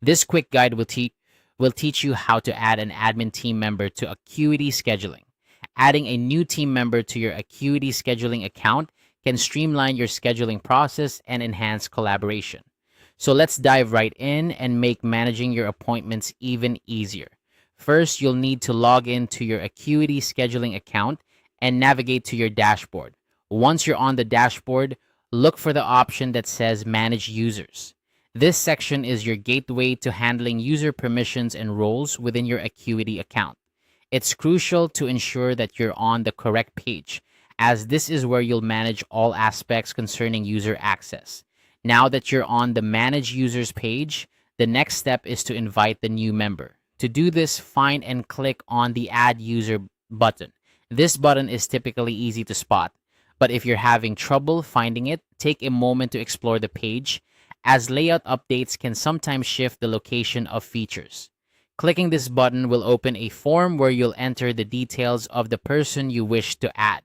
This quick guide will teach you how to add an admin team member to Acuity Scheduling. Adding a new team member to your Acuity Scheduling account can streamline your scheduling process and enhance collaboration. So let's dive right in and make managing your appointments even easier. First, you'll need to log in to your Acuity Scheduling account and navigate to your dashboard. Once you're on the dashboard, look for the option that says Manage Users. This section is your gateway to handling user permissions and roles within your Acuity account. It's crucial to ensure that you're on the correct page, as this is where you'll manage all aspects concerning user access. Now that you're on the Manage Users page, the next step is to invite the new member. To do this, find and click on the Add User button. This button is typically easy to spot, but if you're having trouble finding it, take a moment to explore the page, as layout updates can sometimes shift the location of features. Clicking this button will open a form where you'll enter the details of the person you wish to add.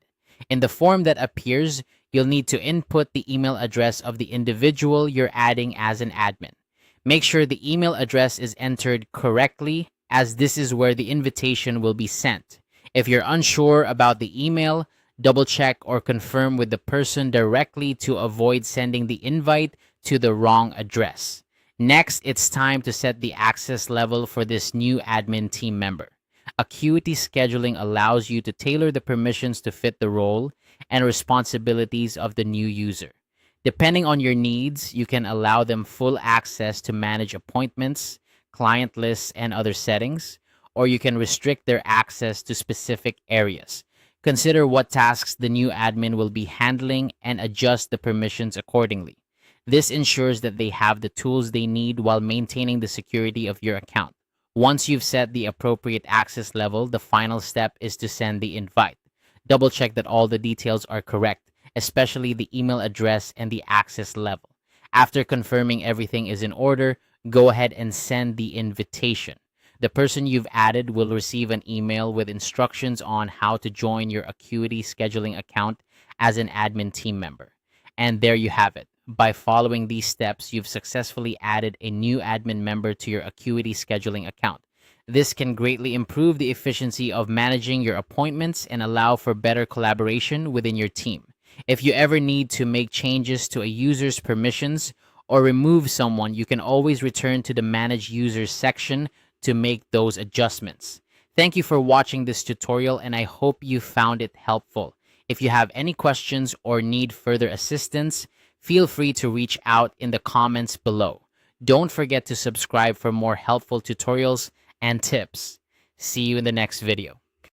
In the form that appears, you'll need to input the email address of the individual you're adding as an admin. Make sure the email address is entered correctly, as this is where the invitation will be sent. If you're unsure about the email, double check or confirm with the person directly to avoid sending the invite to the wrong address. Next, it's time to set the access level for this new admin team member. Acuity Scheduling allows you to tailor the permissions to fit the role and responsibilities of the new user. Depending on your needs, you can allow them full access to manage appointments, client lists, and other settings, or you can restrict their access to specific areas. Consider what tasks the new admin will be handling and adjust the permissions accordingly. This ensures that they have the tools they need while maintaining the security of your account. Once you've set the appropriate access level, the final step is to send the invite. Double check that all the details are correct, especially the email address and the access level. After confirming everything is in order, go ahead and send the invitation. The person you've added will receive an email with instructions on how to join your Acuity Scheduling account as an admin team member. And there you have it. By following these steps, you've successfully added a new admin member to your Acuity Scheduling account. This can greatly improve the efficiency of managing your appointments and allow for better collaboration within your team. If you ever need to make changes to a user's permissions or remove someone, you can always return to the Manage Users section to make those adjustments. Thank you for watching this tutorial, and I hope you found it helpful. If you have any questions or need further assistance, feel free to reach out in the comments below. Don't forget to subscribe for more helpful tutorials and tips. See you in the next video.